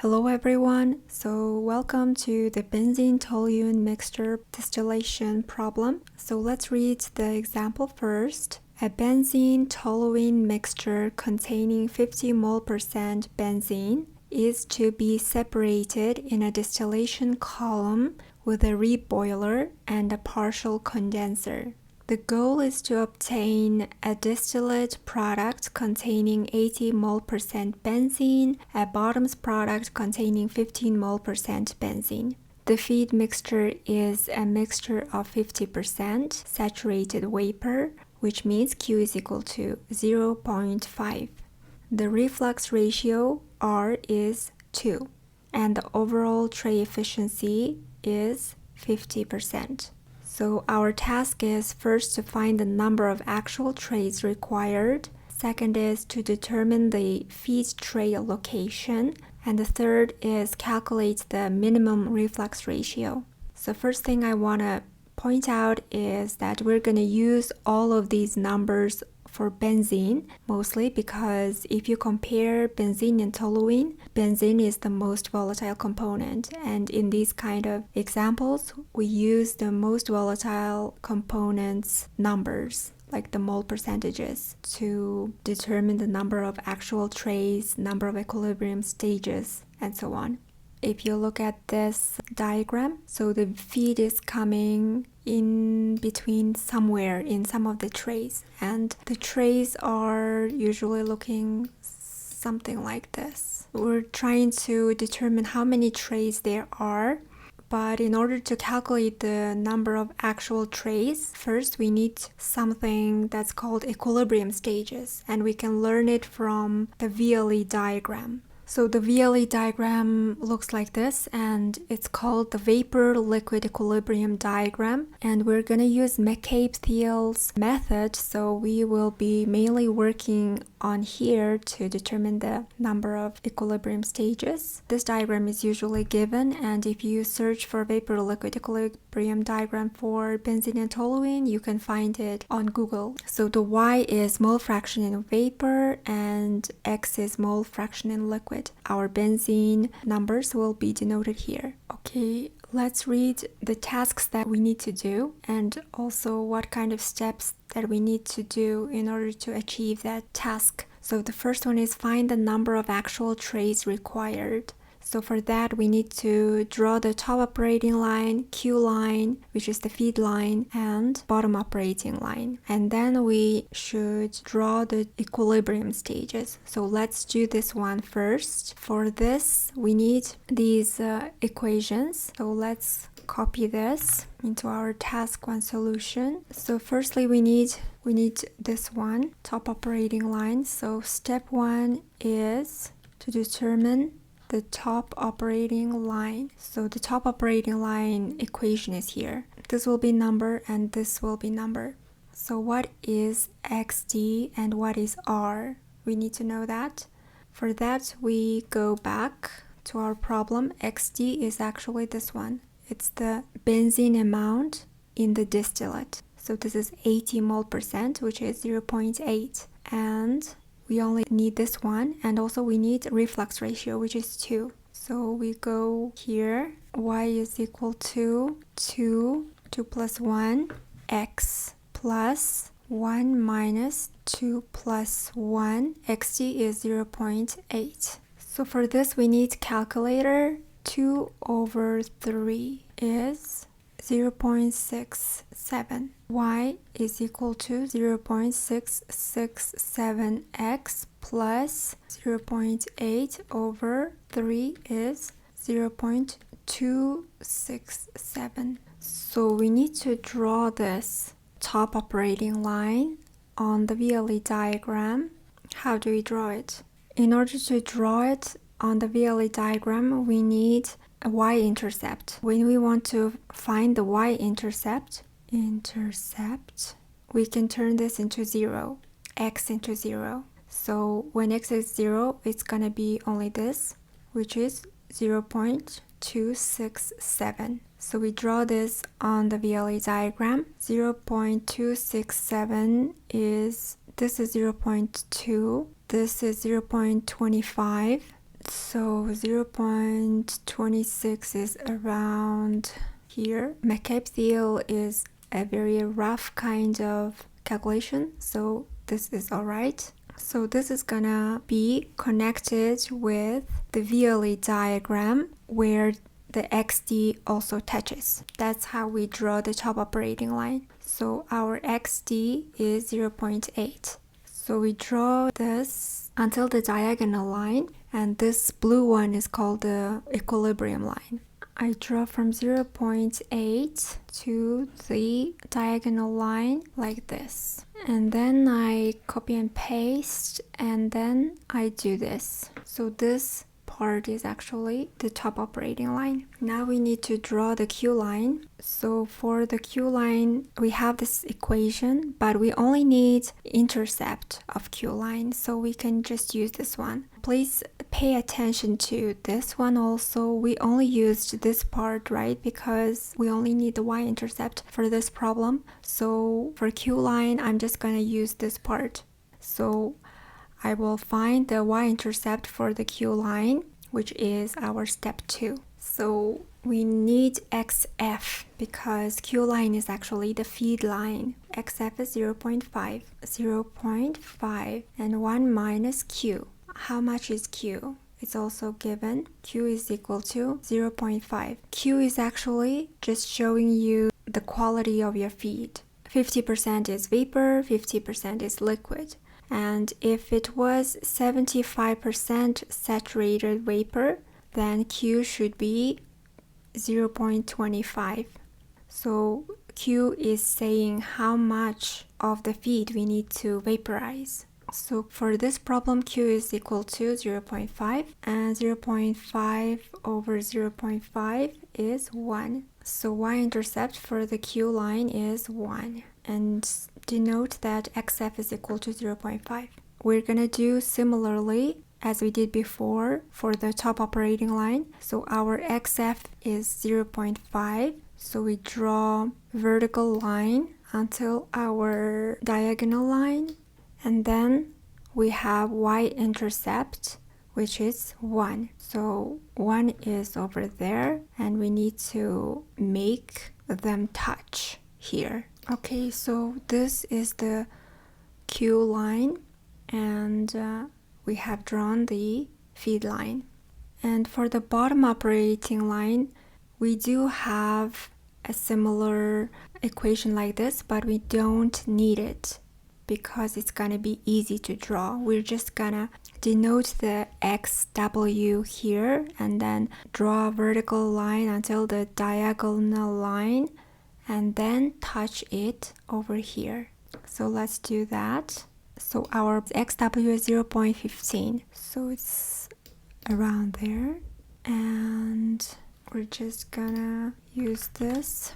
Hello everyone, so welcome to the benzene toluene mixture distillation problem. So let's read the example first. A benzene toluene mixture containing 50 mole percent benzene is to be separated in a distillation column with a reboiler and a partial condenser. The goal is to obtain a distillate product containing 80 mole percent benzene, a bottoms product containing 15 mole percent benzene. The feed mixture is a mixture of 50% saturated vapor, which means Q is equal to 0.5. The reflux ratio R is 2, and the overall tray efficiency is 50%. So our task is first to find the number of actual trays required, second is to determine the feed tray location, and the third is calculate the minimum reflux ratio. So first thing I want to point out is that we're going to use all of these numbers for benzene, mostly because if you compare benzene and toluene, benzene is the most volatile component, and in these kind of examples we use the most volatile components numbers, like the mole percentages, to determine the number of actual trays, number of equilibrium stages, and so on. If you look at this diagram, so the feed is coming in between somewhere in some of the trays, and the trays are usually looking something like this. We're trying to determine how many trays there are, but in order to calculate the number of actual trays, first we need something that's called equilibrium stages, and we can learn it from the VLE diagram. So the VLE diagram looks like this, and it's called the vapor-liquid equilibrium diagram, and we're going to use McCabe Thiele's method, so we will be mainly working on here to determine the number of equilibrium stages. This diagram is usually given, and if you search for vapor-liquid equilibrium diagram for benzene and toluene, you can find it on Google. So the Y is mole fraction in vapor and X is mole fraction in liquid. Our benzene numbers will be denoted here. Okay, let's read the tasks that we need to do and also what kind of steps that we need to do in order to achieve that task. So the first one is find the number of actual trays required. So for that, we need to draw the top operating line, Q line, which is the feed line, and bottom operating line. And then we should draw the equilibrium stages. So let's do this one first. For this, we need these equations. So let's copy this into our task 1 solution. So firstly, we need this one, top operating line. So step 1 is to determine the top operating line. So the top operating line equation is here. This will be number and this will be number. So what is XD and what is R? We need to know that. For that, we go back to our problem. XD is actually this one. It's the benzene amount in the distillate. So this is 80 mole percent, which is 0.8. And we only need this one, and also we need reflux ratio, which is 2. So we go here, y is equal to 2 plus 1, x plus 1 minus 2 plus 1, xd is 0.8. So for this we need calculator. 2 over 3 is 0.67. Y is equal to 0.667x plus 0.8 over 3 is 0.267. So we need to draw this top operating line on the VLE diagram. How do we draw it? In order to draw it on the VLE diagram, we need a y-intercept. When we want to find the y-intercept, we can turn this into 0, x into 0. So when x is 0, it's gonna be only this, which is 0.267. So we draw this on the VLE diagram. 0.267 is, this is 0.2, this is 0.25, So 0.26 is around here. McCabe Thiele is a very rough kind of calculation, so this is alright. So this is gonna be connected with the VLE diagram where the XD also touches. That's how we draw the top operating line. So our XD is 0.8. So we draw this until the diagonal line, and this blue one is called the equilibrium line. I draw from 0.8 to the diagonal line like this. And then I copy and paste, and then I do this. So this part is actually the top operating line. Now we need to draw the Q line. So for the Q line, we have this equation, but we only need intercept of Q line, so we can just use this one. Please pay attention to this one also. We only used this part, right? Because we only need the y-intercept for this problem. So for Q line, I'm just gonna use this part. So I will find the y-intercept for the Q line, which is our step 2. So we need XF because Q line is actually the feed line. XF is 0.5. 0.5 and 1 minus Q. How much is Q? It's also given. Q is equal to 0.5. Q is actually just showing you the quality of your feed. 50% is vapor, 50% is liquid. And if it was 75% saturated vapor, then Q should be 0.25. So Q is saying how much of the feed we need to vaporize. So for this problem, Q is equal to 0.5, and 0.5 over 0.5 is 1. So y-intercept for the Q line is 1. And denote that XF is equal to 0.5. We're gonna do similarly as we did before for the top operating line. So our XF is 0.5. So we draw vertical line until our diagonal line, and then we have y-intercept, which is 1. So 1 is over there, and we need to make them touch here. Okay, so this is the Q line, and we have drawn the feed line. And for the bottom operating line, we do have a similar equation like this, but we don't need it because it's gonna be easy to draw. We're just gonna denote the XW here and then draw a vertical line until the diagonal line, and then touch it over here. So let's do that. So our XW is 0.15. So it's around there. And we're just gonna use this.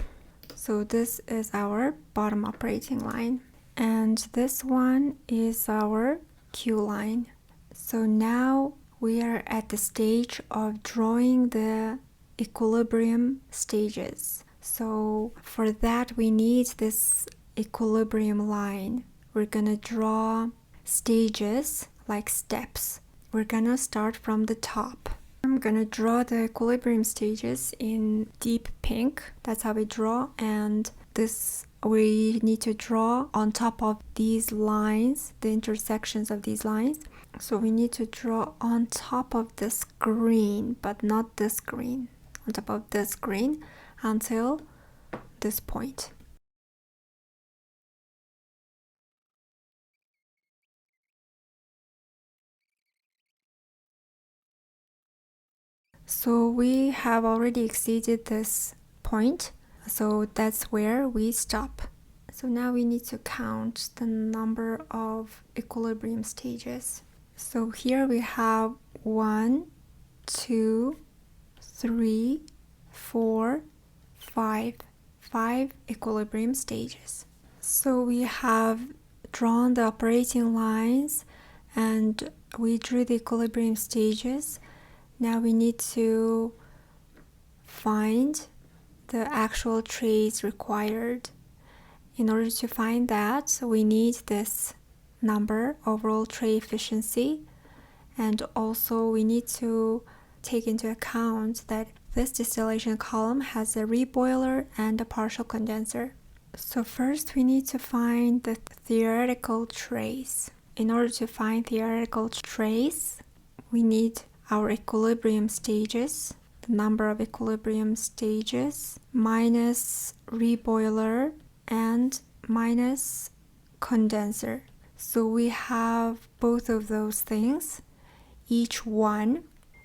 So this is our bottom operating line. And this one is our Q line. So now we are at the stage of drawing the equilibrium stages. So for that, we need this equilibrium line. We're gonna draw stages like steps. We're gonna start from the top. I'm gonna draw the equilibrium stages in deep pink. That's how we draw. And this we need to draw on top of these lines, the intersections of these lines. So we need to draw on top of this green, but not this green, on top of this green until this point. So we have already exceeded this point, so that's where we stop. So now we need to count the number of equilibrium stages. So here we have 1, 2, 3, 4, 5 equilibrium stages. So we have drawn the operating lines and we drew the equilibrium stages. Now we need to find the actual trays required. In order to find that, we need this number, overall tray efficiency, And also we need to take into account that this distillation column has a reboiler and a partial condenser. So first we need to find the theoretical trace. In order to find theoretical trace, we need our equilibrium stages, the number of equilibrium stages, minus reboiler and minus condenser. So we have both of those things, each one,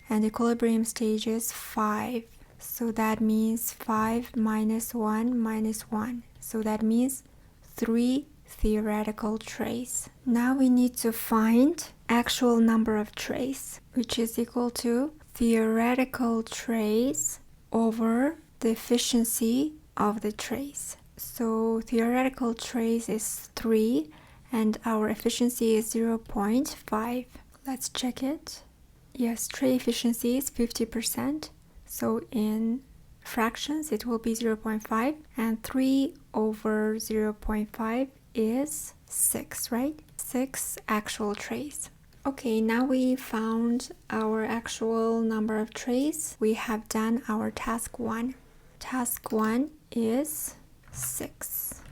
and equilibrium stages 5. So that means 5 minus 1 minus 1. So that means 3 theoretical trays. Now we need to find actual number of trays, which is equal to theoretical trays over the efficiency of the trays. So theoretical trays is 3 and our efficiency is 0.5. Let's check it. Yes, tray efficiency is 50%. So in fractions it will be 0.5, and 3 over 0.5 is 6, right? 6 actual trays. Okay, now we found our actual number of trays. We have done our task 1. Task 1 is 6.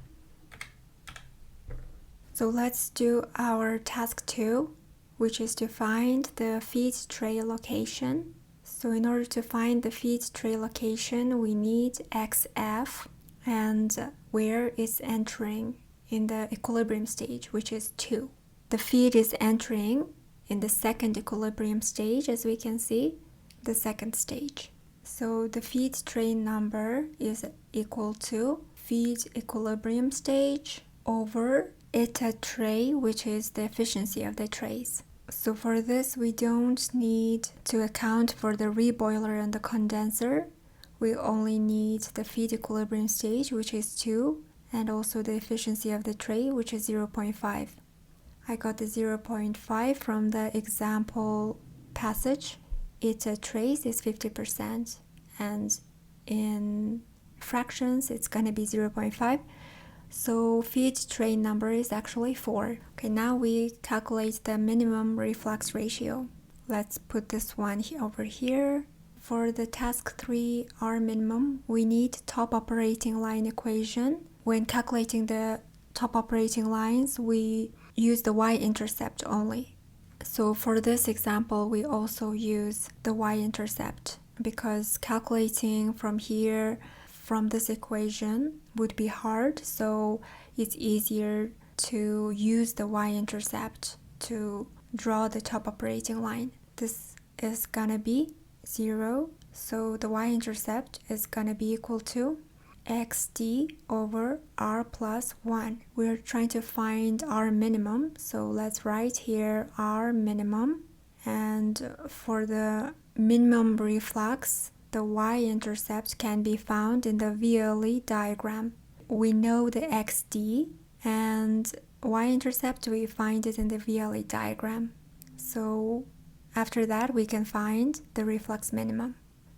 So let's do our task 2, which is to find the feed tray location. So in order to find the feed tray location, we need XF and where it's entering in the equilibrium stage, which is 2. The feed is entering in the second equilibrium stage, as we can see, the second stage. So the feed tray number is equal to feed equilibrium stage over ηtray, which is the efficiency of the trays. So for this, we don't need to account for the reboiler and the condenser. We only need the feed equilibrium stage, which is 2, and also the efficiency of the tray, which is 0.5. I got the 0.5 from the example passage. ηtrays is 50%, and in fractions, it's going to be 0.5. So feed tray number is actually 4. Okay, now we calculate the minimum reflux ratio. Let's put this one over here. For the task 3, R minimum, we need top operating line equation. When calculating the top operating lines, we use the y-intercept only. So for this example, we also use the y-intercept because calculating from here, from this equation would be hard, so it's easier to use the y-intercept to draw the top operating line. This is gonna be 0, so the y-intercept is gonna be equal to xd over r plus 1. We're trying to find r minimum, so let's write here r minimum, and for the minimum reflux, the y-intercept can be found in the VLE diagram. We know the xd, and y-intercept we find it in the VLE diagram. So after that we can find the reflux minimum.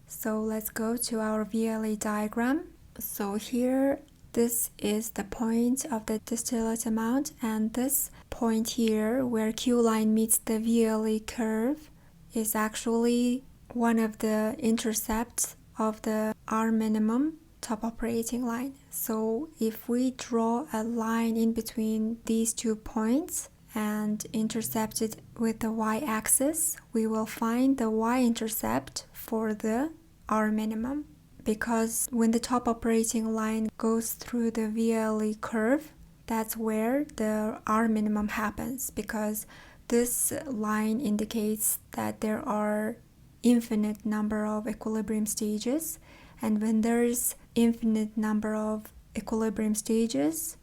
So let's go to our VLE diagram. So here, this is the point of the distillate amount, and this point here where Q line meets the VLE curve is actually one of the intercepts of the R minimum top operating line. So if we draw a line in between these 2 points and intercept it with the y-axis, we will find the y-intercept for the R minimum. Because when the top operating line goes through the VLE curve, that's where the R minimum happens, because this line indicates that there are infinite number of equilibrium stages, and when there's infinite number of equilibrium stages,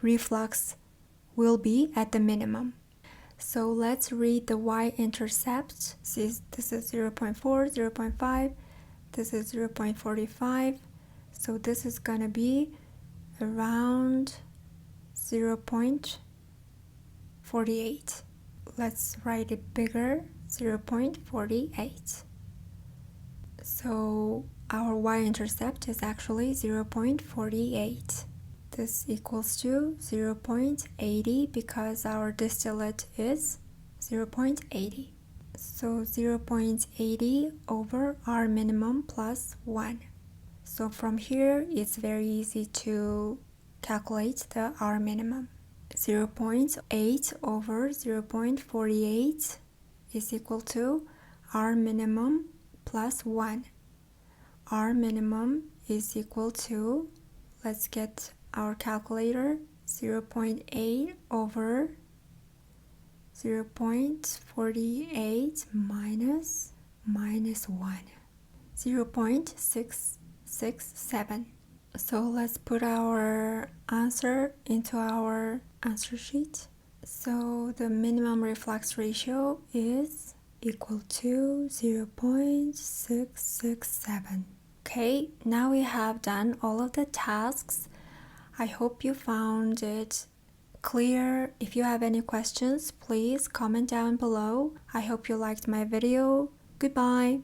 reflux will be at the minimum. So let's read the y-intercept. This is 0.4, 0.5, this is 0.45, so this is gonna be around 0.48. Let's write it bigger, 0.48. So our y-intercept is actually 0.48. This equals to 0.80 because our distillate is 0.80. So 0.80 over R minimum plus 1. So from here, it's very easy to calculate the R minimum. 0.8 over 0.48 is equal to R minimum plus 1. R minimum is equal to, let's get our calculator, 0.8 over 0.48 minus 1, 0.667. So let's put our answer into our answer sheet. So the minimum reflux ratio is equal to 0.667. Okay, now we have done all of the tasks. I hope you found it clear. If you have any questions, please comment down below. I hope you liked my video. Goodbye.